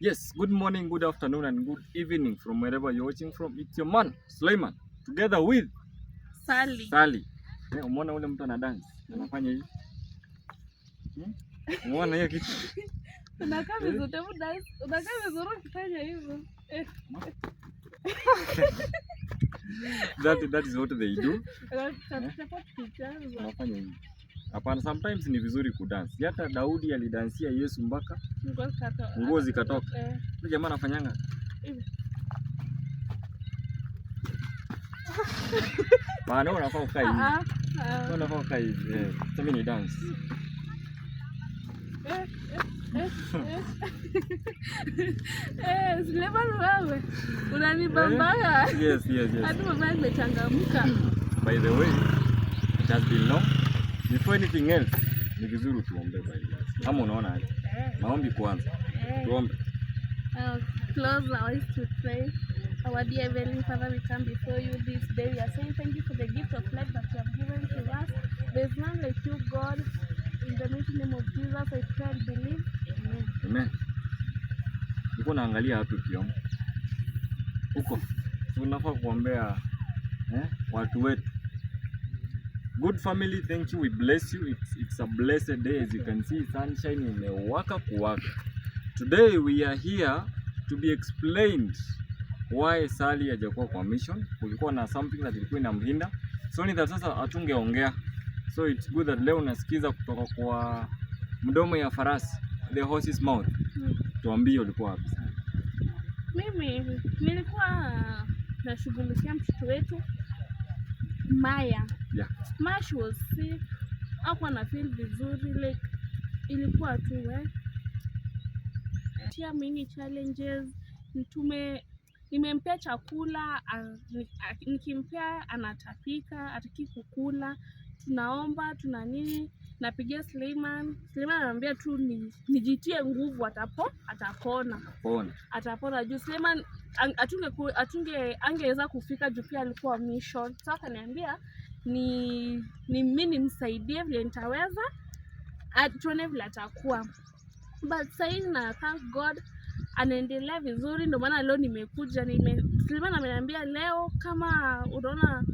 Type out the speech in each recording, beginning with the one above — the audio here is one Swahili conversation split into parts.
Yes, good morning, good afternoon, and good evening from wherever you're watching from. It's your man, Suleiman, together with Sally. Umeona ule mtu ana dance, anafanya hivi. Umeona hiyo kitu? Unakaa vizuri dance, unakaa vizuri ukifanya hivyo. That is what they do. Anafanya hivi. Hapana, sometimes ni vizuri kudance. Hata Daudi alidansia Yesu mpaka nguo zikatoka. Yule jamaa anafanyanga hivi. Maana unafaa ukae hivi. Unafaa ukae hivi. Mimi ni dance. Suleiman wewe. Unanibambaya. Yes. Hadi mama nimechangamka. By the way, it has been long. Before anything else, ni vizuri tuombe by the. Kama unaona aje? Maombi kwanza. Tuombe. Close our eyes to pray. Our dear Heavenly Father, we come before you this day. We are saying thank you for the gift of life that you have given to us. There is none like you, God. In the mighty name of Jesus, I pray and believe. Amen. Uko naangalia hapo kiomba. Uko. Tunafaa kuombea watu wetu. Good family, thank you. We bless you. It's a blessed day. As you can see, sunshine imewaka kuwaka. Today we are here to be explained why Sally hajakuwa kwa mission. Kulikuwa na something that ilikuwa inamhinda. So ni that sasa atungeongea. So it's good that leo nasikiza kutoka kwa mdomo ya farasi, the horse's mouth. Tuambie ulikuwa wapi sana? Mimi nilikuwa nashughulikia mtoto wetu Maya. Yeah. Maya, she was sick. Hakuwa na feel vizuri, like ilikuwa tu tia many challenges. Nimempea chakula, nikimpea anatapika, hataki kukula. Tunaomba, tuna nini, napigia Suleiman ananiambia tu nijitie nguvu, atapona. Atapona juu Suleiman angeweza kufika juu pia alikuwa mission. Sasa akaniambia ni mimi nimsaidie vile nitaweza, tuone vile atakuwa. But sasa na thank God anaendelea vizuri, ndio maana leo nimekuja. Suleiman ameniambia leo kama unaona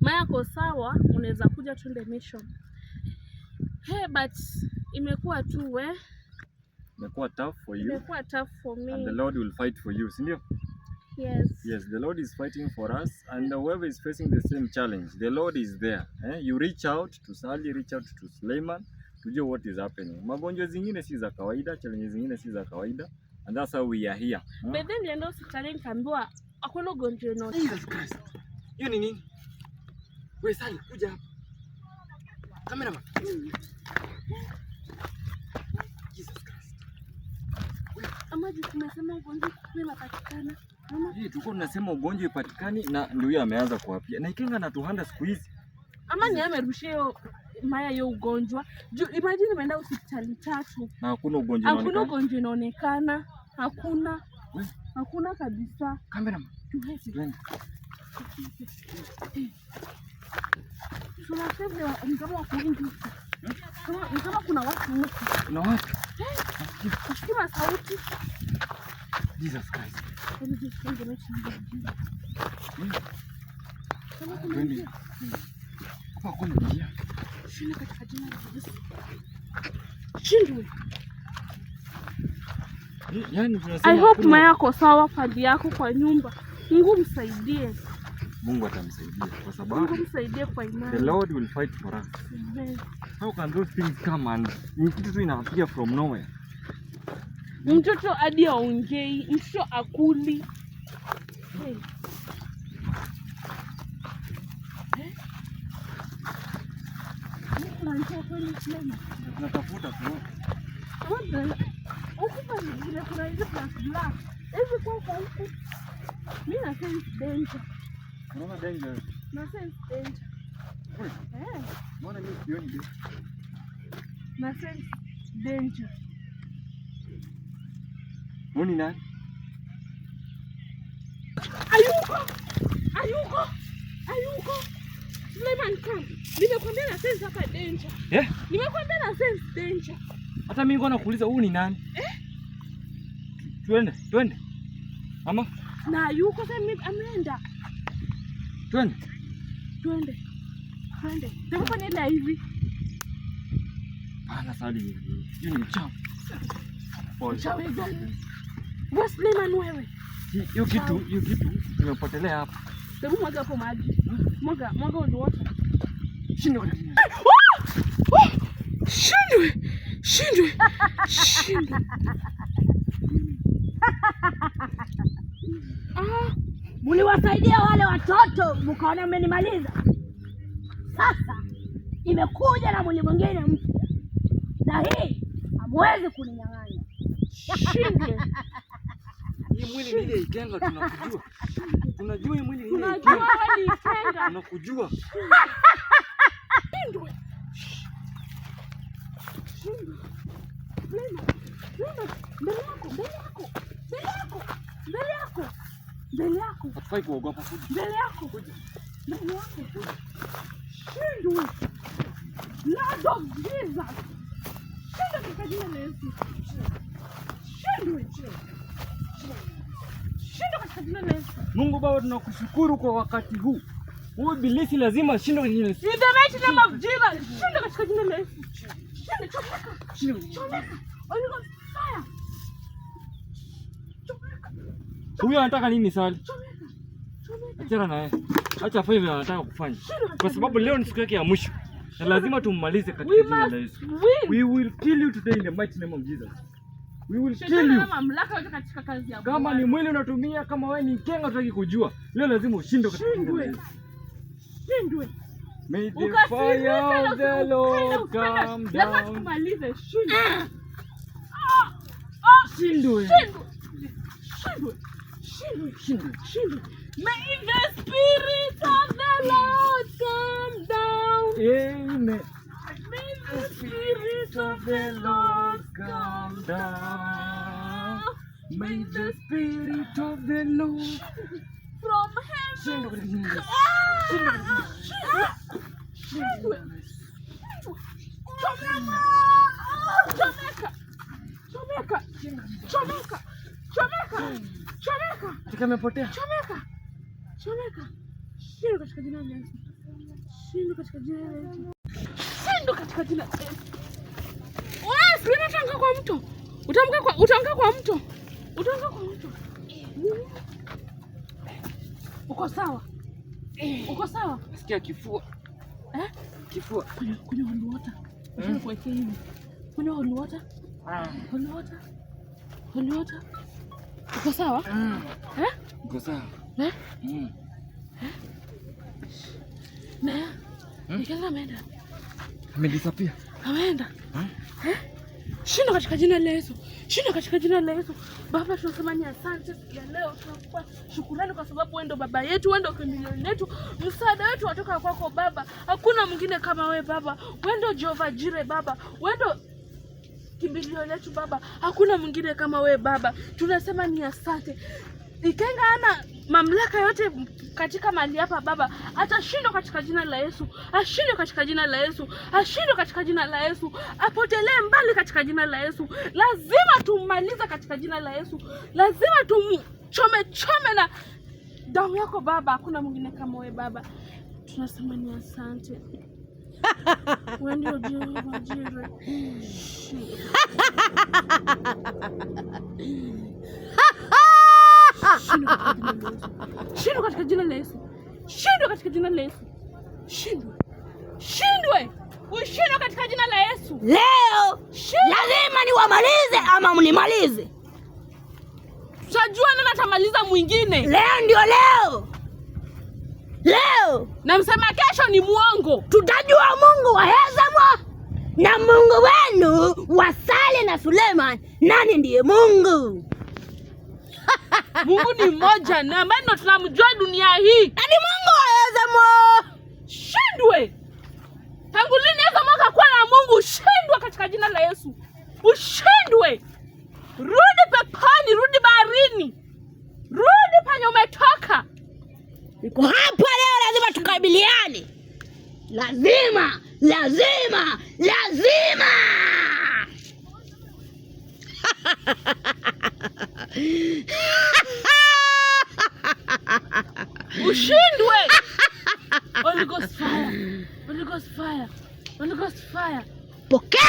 Maya ko sawa, unaweza kuja tuende mission. But imekuwa tu imekuwa tough for you. Imekuwa tough for me. And the Lord will fight for you, si ndio? Yes, the Lord is fighting for us, and whoever is facing the same challenge, the Lord is there. You reach out to Sally, reach out to Suleiman, tujue what is happening. Magonjwa zingine si za kawaida, challenge zingine si za kawaida, and that's how we are here. But then nilienda hospitali nikaambiwa hakuna ugonjwa no. Jesus Christ. Hiyo ni nini? Wewe Sally, kuja hapa. Cameraman. Jesus Christ. Amaji tumesema ugonjwa unapatikana. Tulikuwa tunasema ugonjwa ipatikani na ndio huyo ameanza kuapia. Na ikinga na tuhanda siku hizi. Ama ni amerushia Maya hiyo ugonjwa. Imagine nimeenda hospitali 3. Na hakuna ugonjwa unaonekana. Hakuna ugonjwa unaonekana. Hakuna kabisa. Cameraman. Twende. Tunasema kama kuna watu huko. Kuna watu? Nasikia sauti. Jesus Christ. Twende. Hapa kuna njia. Shina katika jina la Yesu. Shindwe. Yaani tunasema I hope Maya yako sawa, fadhi yako kwa nyumba. Mungu msaidie. Mungu atamsaidia kwa sababu Mungu msaidie kwa imani. The Lord will fight for us. Amen. How can those things come and kitu tu inaapia from nowhere? Mtoto hadi aongei, mtoto akuli. Tunatafuta tu. Kuna hizo black. Hizi kwa huko. Mimi na sense danger. Unaona danger? Na sense danger. Mbona mimi sioni danger? Na sense danger. Nani nani? Ayuko. Suleiman come. Nimekwambia na sense hapa danger. Nimekwambia na sense danger. Hata mimi ngoja nakuuliza huyu ni nani? Twende. Ama? Na yuko sasa ameenda. Twende. Tafanya ile hivi. Pana Sali hivi. Hiyo ni mchawi. Mchawi gani? Suleiman wewe. Hiyo kitu imepotelea hapa. Hebu mwaga hapo maji. Mwaga uliota. Shindwe. Muliwasaidia wale watoto mkaona mmenimaliza. Sasa imekuja na mwili mwingine mpya, na hii hamwezi kuninyang'anya. Shindwe. Hii mwili ni ile Ikenga tunakujua. Unajua hii mwili ni ile Unajua Ikenga. wewe ni Ikenga. Tunakujua. Shindwe. Mbele yako. Hatufai kuogopa. Mbele yako. Shindwe. Lord of Jesus. Shindwe katika jina la Yesu. Shindwe katika jina la Yesu. Mungu Baba, tunakushukuru kwa wakati huu. Huyu ibilisi lazima ashindwe katika jina la Yesu. In the mighty name of Jesus. Shindwe katika jina la Yesu. Chomeka. Holy Ghost fire. Huyu anataka nini Sali? Chomeka. Achana naye. Acha afanye vile anataka kufanya. Kwa sababu leo ni siku yake ya mwisho. Na lazima tummalize katika jina la Yesu. We will kill you today in the mighty name of Jesus. We will kill you. Mamlaka yote katika kazi ya Bwana. Kama ni mwili unatumia, kama wewe ni Ikenga utaki kujua. Leo lazima ushinde katika jina la Yesu. Shindwe. May the fire of the Lord come down. Tumalize. Shindwe. May the Spirit of the Lord come down. Amen. May the Spirit of the Lord come down. May the Spirit of the Lord from heaven. Chomeka. Amepotea. Chomeka. Shindwe katika jina la Yesu. Shindwe katika jina la Yesu. Wewe unatanguka kwa mto. Utamka kwa mto. Uko sawa? Nasikia kifua. Kifua. Kunywa holy water. Unataka kuwekea hivi. Kunywa holy water. Holy water. Uko sawa? Uko sawa. Ikenga ameenda. Amedisappear. Ameenda. Shindwa katika jina la Yesu. Baba, tunasema ni asante ya leo, tunakupa shukrani kwa sababu wewe ndo baba yetu, wewe ndo kimbilio letu, msaada wetu watoka kwako Baba. Hakuna mwingine kama wewe Baba. Wewe ndo Jehova Jire Baba. Wewe ndo kimbilio letu Baba. Hakuna mwingine kama wewe Baba. Tunasema ni asante. Ikenga ana mamlaka yote katika mali hapa Baba. Atashindwa katika jina la Yesu. Ashindwe katika jina la Yesu. Apotelee mbali katika jina la Yesu. Lazima tummalize katika jina la Yesu. Lazima tumchome na damu yako Baba. Hakuna mwingine kama wewe Baba. Tunasema ni asante. Wewe ndio Jehova Jire. Shindwe katika jina la Yesu. Shindwe katika jina la Yesu. Ushindwe katika jina la Yesu. Leo lazima niwamalize ama mnimalize. Tutajua nani atamaliza mwingine. Leo ndio leo. Na msema kesho ni muongo. Tutajua Mungu wa Hezamwa na Mungu wenu wa Sali na Suleiman nani ndiye Mungu. Mungu ni mmoja na ambaye ndo tunamjua dunia hii. Na ni Mungu wa Hezamwa. Shindwe. Tangu lini Hezamwa akakuwa na Mungu? Shindwe katika jina la Yesu. Ushindwe. Rudi peponi, rudi baharini. Rudi penye umetoka. Niko hapa leo, lazima tukabiliane. Lazima. Ushindwe. Holy Ghost fire. Holy Ghost fire. Holy Ghost fire. Pokea.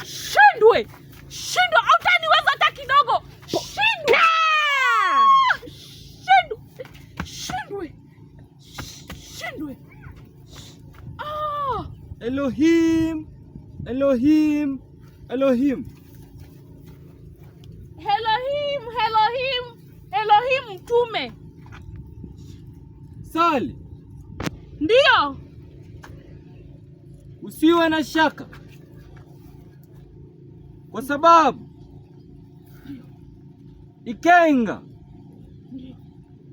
Shindwe. Shindwe. Hautaniweza hata kidogo. Shindwe. Shindwe. Shindwe. Ah. Elohim. Elohim. Elohim. Elohim. Elohim. Elohim mtume. Sali. Ndio. Usiwe na shaka, kwa sababu Ikenga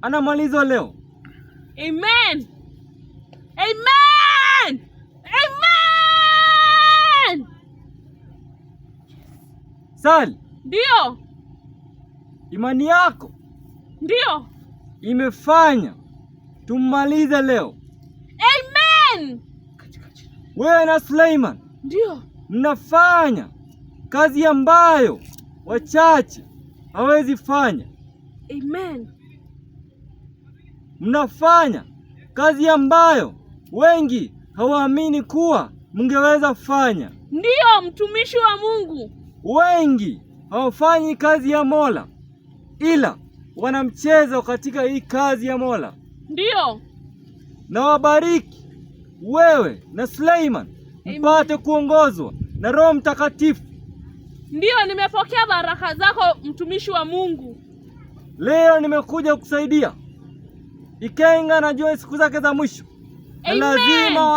anamalizwa leo. Amen. Amen. Amen. Sali. Ndio. Imani yako Ndio. imefanya tummalize leo. Amen. Wewe na Suleiman Ndio. mnafanya kazi ambayo wachache hawezi fanya. Amen. Mnafanya kazi ambayo wengi hawaamini kuwa mngeweza fanya. Ndio, mtumishi wa Mungu. Wengi hawafanyi kazi ya Mola, ila wanamchezo katika hii kazi ya Mola. Ndio. Na wabariki wewe na Suleiman mpate kuongozwa na Roho Mtakatifu. Ndio, nimepokea baraka zako mtumishi wa Mungu. Leo nimekuja kukusaidia. Ikenga najua siku zake za mwisho. Na lazima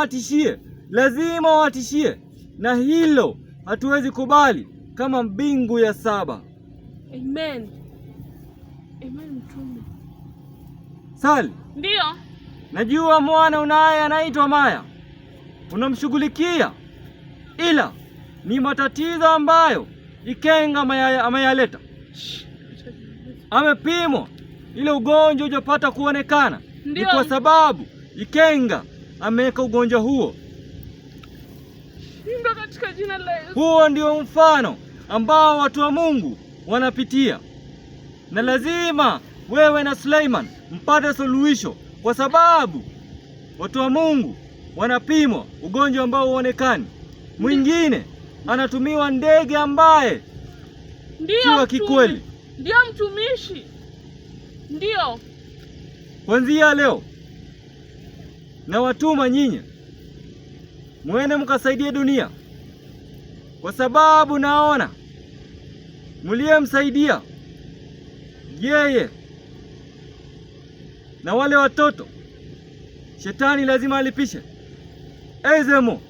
watishie. Na hilo hatuwezi kubali kama mbingu ya saba. Amen. Amen mtume. Sali. Ndio. Najua mwana unaye anaitwa Maya. Unamshughulikia. Ila ni matatizo ambayo Ikenga ameyaleta. Amepimwa ile ugonjwa hujapata kuonekana. Ni kwa sababu Ikenga ameweka ugonjwa huo. Ndio, katika jina la Yesu. Huo ndio mfano ambao watu wa Mungu wanapitia. Na lazima wewe na Suleiman mpate suluhisho, kwa sababu watu wa Mungu wanapimwa ugonjwa ambao huonekani. Mwingine anatumiwa ndege ambaye ndio wa kikweli. Ndio mtumishi. Ndio. Kuanzia leo na watuma nyinyi mwende mkasaidie dunia, kwa sababu naona mliyemsaidia yeye na wale watoto, shetani lazima alipishe. Ezemo,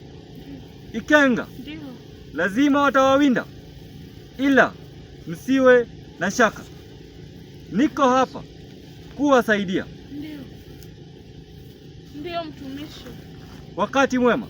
Ikenga Ndio. lazima watawawinda, ila msiwe na shaka. Niko hapa kuwasaidia. Ndio. Ndio mtumishi. Wakati mwema.